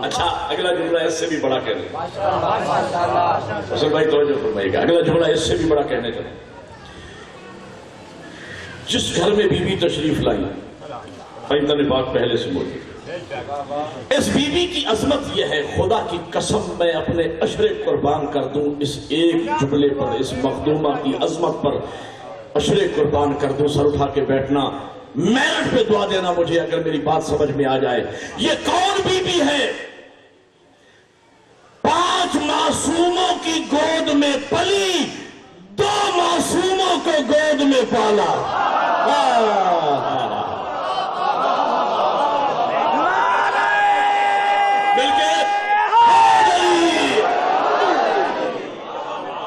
اچھا اگلا جملہ اس سے بھی بڑا کہنے حسن بھائی توجہ فرمائیے گا، اگلا جملہ اس سے بھی بڑا کہنے چلے. جس گھر میں بی بی تشریف لائی، پیغمبر پاک پہلے سے موجود، اس بی بی کی عظمت یہ ہے، خدا کی قسم میں اپنے عشرے قربان کر دوں اس ایک جملے پر، اس مخدومہ کی عظمت پر عشرے قربان کر دوں. سر اٹھا کے بیٹھنا، میرٹ پہ دعا دینا مجھے اگر میری بات سمجھ میں آ جائے. یہ کون بی بی ہے؟ 5 معصوموں کی گود میں پلی، 2 معصوموں کو گود میں پالا.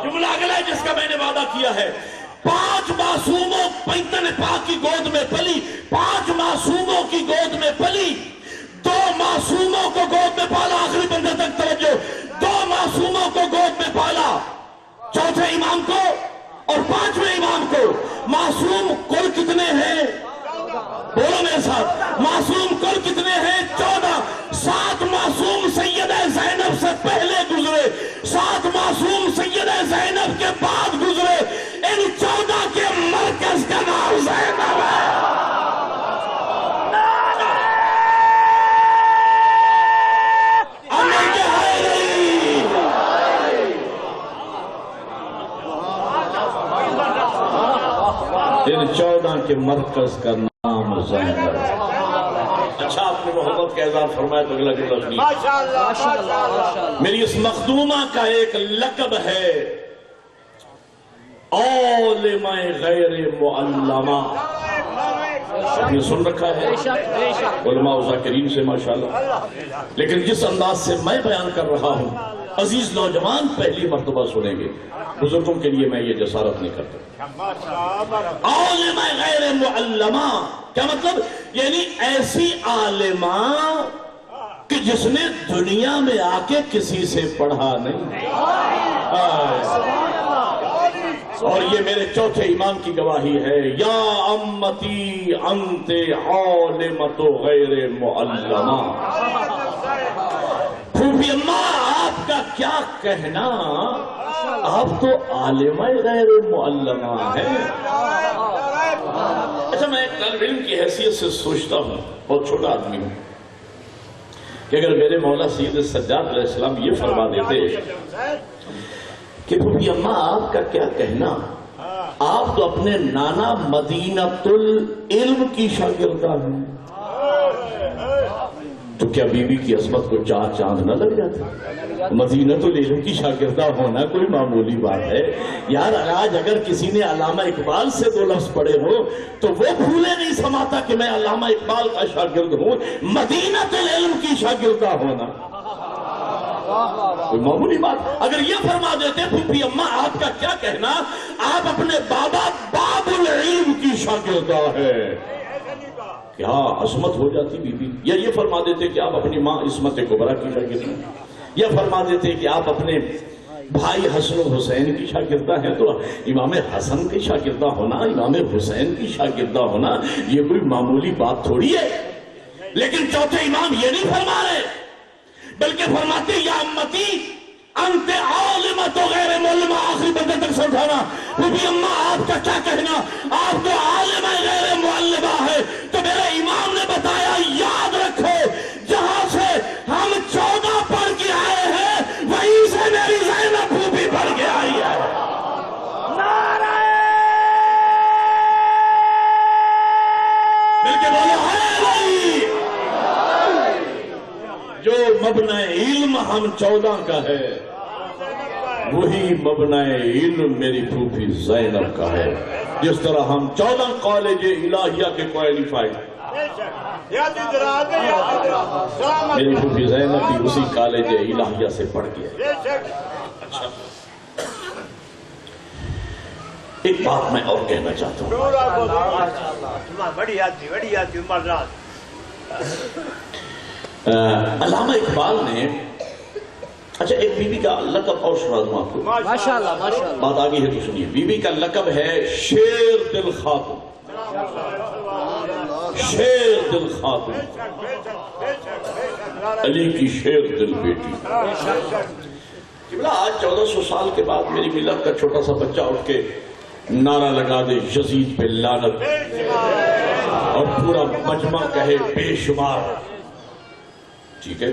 جملہ اگلا ہے جس کا میں نے وعدہ کیا ہے. 5 معصوموں پیغمبر پاک کی گود میں پلی، 5 معصوموں کی گود میں پلی، 2 معصوموں کو گود میں پالا. آخری بندے تک توجہ. 2 معصوموں کو گود میں پالا، چوتھے امام کو اور 5ویں امام کو. معصوم کل کتنے ہیں؟ بولو میرے ساتھ، معصوم کل کتنے ہیں؟ 14. 7 معصوم سیدہ زینب سے پہلے گزرے، 7 معصوم سیدہ زینب کے بعد گزرے. ان 14 کے مرکز کا نام زینب ہے. ان 14 کے مرکز کا نام زینب. اچھا آپ نے محبت کا اظہار فرمایا تو اگلا جملہ سنیے. میری اس مخدومہ کا ایک لقب ہے عالمہ غیر معلمہ. آپ نے سن رکھا ہے علماء و ذاکرین سے ماشاءاللہ، لیکن جس انداز سے میں بیان کر رہا ہوں عزیز نوجوان پہلی مرتبہ سنیں گے. بزرگوں کے لیے میں یہ جسارت نہیں کرتا. عالمہ غیر معلمہ کیا مطلب؟ یعنی ایسی عالمہ کہ جس نے دنیا میں آ کے کسی سے پڑھا نہیں. اور یہ میرے چوتھے امام کی گواہی ہے. یا امتی انت عالمۃ غیر معلمہ. پھوپھی اماں آپ کا کیا کہنا، آپ تو عالمہ غیر معلمہ ہیں. اچھا میں ایک طالب علم کی حیثیت سے سوچتا ہوں، بہت چھوٹا آدمی ہوں، کہ اگر میرے مولا سید سجاد علیہ السلام یہ فرما دیتے کہ پھوپھی اماں آپ کا کیا کہنا، آپ تو اپنے نانا مدینۃ العلم کی شاگردہ ہیں، تو کیا بی بی کی عظمت کو 4 چاند نہ لگ جاتے؟ مدینۃ العلم کی شاگردہ ہونا کوئی معمولی بات ہے یار. آج اگر کسی نے علامہ اقبال سے 2 لفظ پڑھے ہو تو وہ بھولے نہیں سماتا کہ میں علامہ اقبال کا شاگرد ہوں. مدینۃ العلم کی شاگردہ ہونا کوئی معمولی بات. اگر یہ فرما دیتے پھوپھی اماں آپ کا کیا کہنا، آپ اپنے بابا باب العلم کی شاگردہ ہے، کیا عظمت ہو جاتی بی بی. یا یہ فرما دیتے کہ آپ اپنی ماں عصمت کبریٰ کی شاگردہ ہیں، یا فرما دیتے کہ آپ اپنے بھائی حسن و حسین کی شاگردہ ہیں، تو امام حسن کی شاگردہ ہونا، امام حسین کی شاگردہ ہونا یہ کوئی معمولی بات تھوڑی ہے. لیکن چوتھے امام یہ نہیں فرما رہے، بلکہ فرماتے یا امتی انت عالمۃ غیر معلمہ. آخری بندے تک سمجھانا. پھوپھی اماں آپ کا کیا کہنا، آپ تو عالمہ غیر معلمہ ہے. تو میرے امام نے بتایا یاد رکھو، جہاں سے ہم 14 پڑھ کے آئے ہیں وہیں سے میری زینب پھوپھی پڑھ کے آئی ہے. مل کے بولو ہے. جو مبنی علم ہم 14 کا ہے وہی مبنی علم میری پھوپھی زینب کا ہے. جس طرح ہم 14 کالج الہیہ کے کوالیفائڈ، میری پھوپھی زینب بھی اسی کالج الہیہ سے پڑھ گیا. اچھا ایک بات میں اور کہنا چاہتا ہوں. علامہ اقبال نے اچھا ایک بی بی کا لقب اور سنا دوں آپ کو. ماشاءاللہ بات آگئی ہے تو سنیے. بی بی کا لقب ہے شیر دل خاتون. شیر دل خاتون. علی کی شیر دل بیٹی. قبلہ آج 1400 سال کے بعد میری ملت کا چھوٹا سا بچہ اٹھ کے نعرہ لگا دے یزید پہ لعنت اور پورا مجمع کہے بے شمار. ٹھیک ہے.